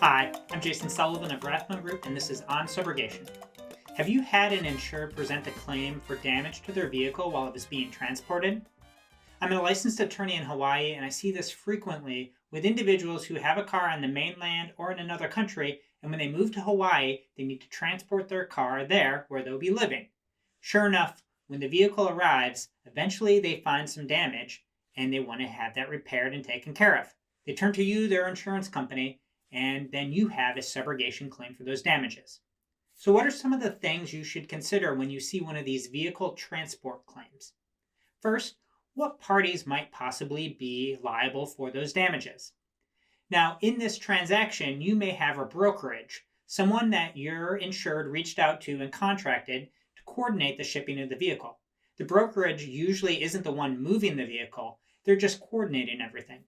Hi, I'm Jason Sullivan of Rathbone Group, and this is On Subrogation. Have you had an insured present a claim for damage to their vehicle while it was being transported? I'm a licensed attorney in Hawaii, and I see this frequently with individuals who have a car on the mainland or in another country, and when they move to Hawaii, they need to transport their car there where they'll be living. Sure enough, when the vehicle arrives, eventually they find some damage, and they want to have that repaired and taken care of. They turn to you, their insurance company, and then you have a subrogation claim for those damages. So what are some of the things you should consider when you see one of these vehicle transport claims? First, what parties might possibly be liable for those damages? Now, in this transaction, you may have a brokerage, someone that your insured reached out to and contracted to coordinate the shipping of the vehicle. The brokerage usually isn't the one moving the vehicle, they're just coordinating everything.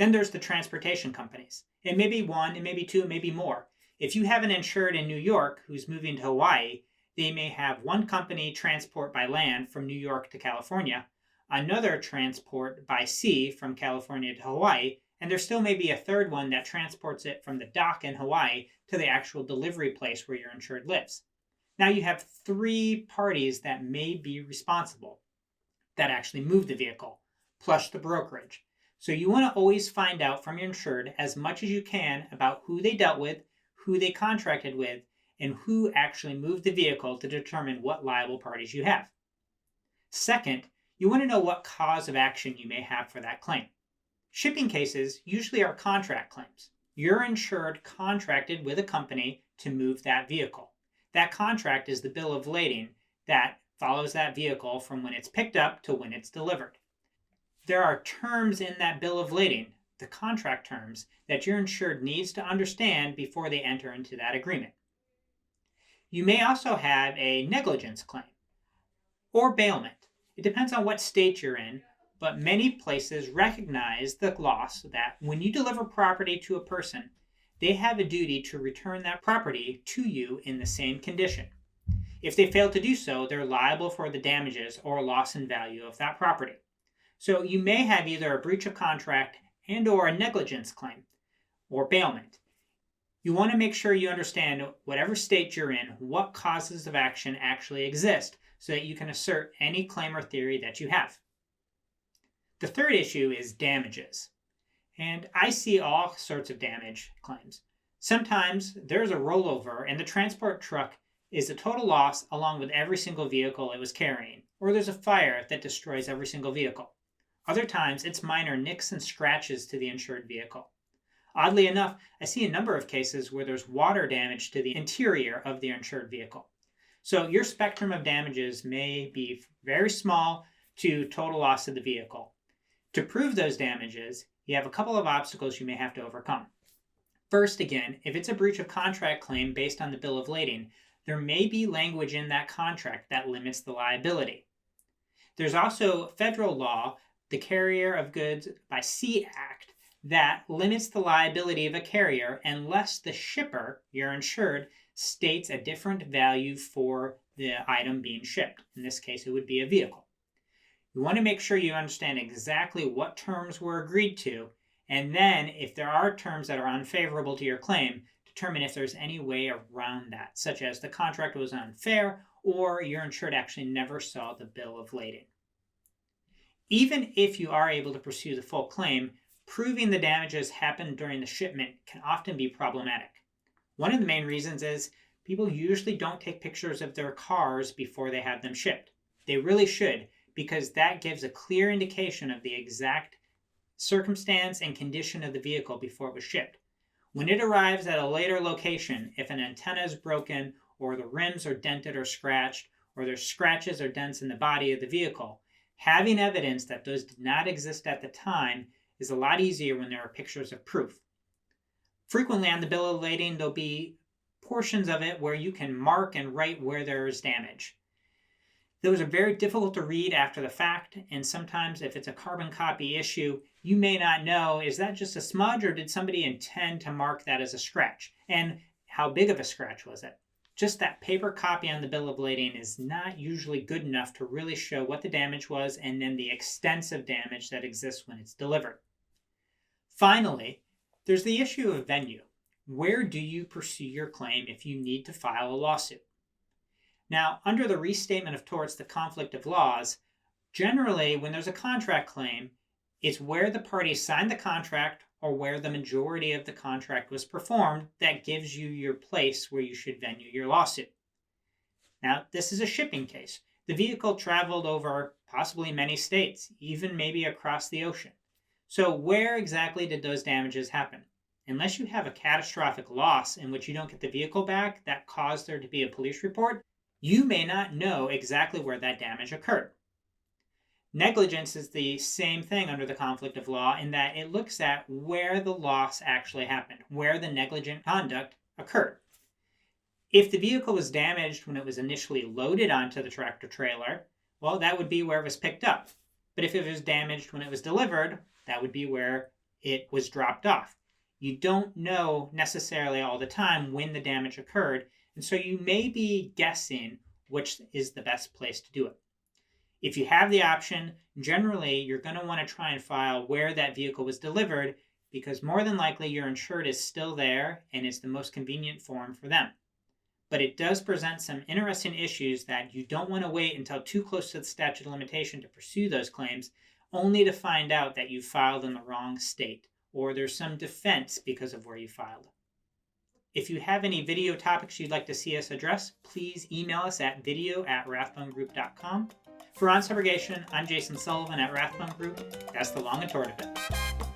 Then there's the transportation companies. It may be one, it may be two, it may be more. If you have an insured in New York who's moving to Hawaii, they may have one company transport by land from New York to California, another transport by sea from California to Hawaii, and there still may be a third one that transports it from the dock in Hawaii to the actual delivery place where your insured lives. Now you have three parties that may be responsible that actually move the vehicle, plus the brokerage. So you want to always find out from your insured as much as you can about who they dealt with, who they contracted with, and who actually moved the vehicle to determine what liable parties you have. Second, you want to know what cause of action you may have for that claim. Shipping cases usually are contract claims. Your insured contracted with a company to move that vehicle. That contract is the bill of lading that follows that vehicle from when it's picked up to when it's delivered. There are terms in that bill of lading, the contract terms, that your insured needs to understand before they enter into that agreement. You may also have a negligence claim or bailment. It depends on what state you're in, but many places recognize the loss that when you deliver property to a person, they have a duty to return that property to you in the same condition. If they fail to do so, they're liable for the damages or loss in value of that property. So you may have either a breach of contract and or a negligence claim or bailment. You want to make sure you understand whatever state you're in, what causes of action actually exist so that you can assert any claim or theory that you have. The third issue is damages. And I see all sorts of damage claims. Sometimes there's a rollover and the transport truck is a total loss along with every single vehicle it was carrying, or there's a fire that destroys every single vehicle. Other times, it's minor nicks and scratches to the insured vehicle. Oddly enough, I see a number of cases where there's water damage to the interior of the insured vehicle. So your spectrum of damages may be very small to total loss of the vehicle. To prove those damages, you have a couple of obstacles you may have to overcome. First, again, if it's a breach of contract claim based on the bill of lading, there may be language in that contract that limits the liability. There's also federal law, the Carrier of Goods by Sea Act, that limits the liability of a carrier unless the shipper, your insured, states a different value for the item being shipped. In this case, it would be a vehicle. You want to make sure you understand exactly what terms were agreed to, and then if there are terms that are unfavorable to your claim, determine if there's any way around that, such as the contract was unfair or your insured actually never saw the bill of lading. Even if you are able to pursue the full claim, proving the damages happened during the shipment can often be problematic. One of the main reasons is people usually don't take pictures of their cars before they have them shipped. They really should, because that gives a clear indication of the exact circumstance and condition of the vehicle before it was shipped. When it arrives at a later location, if an antenna is broken, or the rims are dented or scratched, or there's scratches or dents in the body of the vehicle, having evidence that those did not exist at the time is a lot easier when there are pictures of proof. Frequently on the bill of lading, there'll be portions of it where you can mark and write where there is damage. Those are very difficult to read after the fact, and sometimes if it's a carbon copy issue, you may not know, is that just a smudge or did somebody intend to mark that as a scratch? And how big of a scratch was it? Just that paper copy on the bill of lading is not usually good enough to really show what the damage was and then the extensive damage that exists when it's delivered. Finally, there's the issue of venue. where do you pursue your claim if you need to file a lawsuit? Now, under the Restatement of Torts, the conflict of laws, generally, when there's a contract claim, it's where the parties signed the contract or where the majority of the contract was performed that gives you your place where you should venue your lawsuit. Now, this is a shipping case. The vehicle traveled over possibly many states, even maybe across the ocean. So where exactly did those damages happen? Unless you have a catastrophic loss in which you don't get the vehicle back that caused there to be a police report, you may not know exactly where that damage occurred. Negligence is the same thing under the conflict of law in that it looks at where the loss actually happened, where the negligent conduct occurred. If the vehicle was damaged when it was initially loaded onto the tractor trailer, well, that would be where it was picked up. But if it was damaged when it was delivered, that would be where it was dropped off. You don't know necessarily all the time when the damage occurred, and so you may be guessing which is the best place to do it. If you have the option, generally you're going to want to try and file where that vehicle was delivered because more than likely your insured is still there and it's the most convenient form for them. But it does present some interesting issues that you don't want to wait until too close to the statute of limitation to pursue those claims, only to find out that you filed in the wrong state or there's some defense because of where you filed. If you have any video topics you'd like to see us address, please email us at video@rathbonegroup.com. For On Subrogation, I'm Jason Sullivan at Rathbone Group. That's the long and short of it.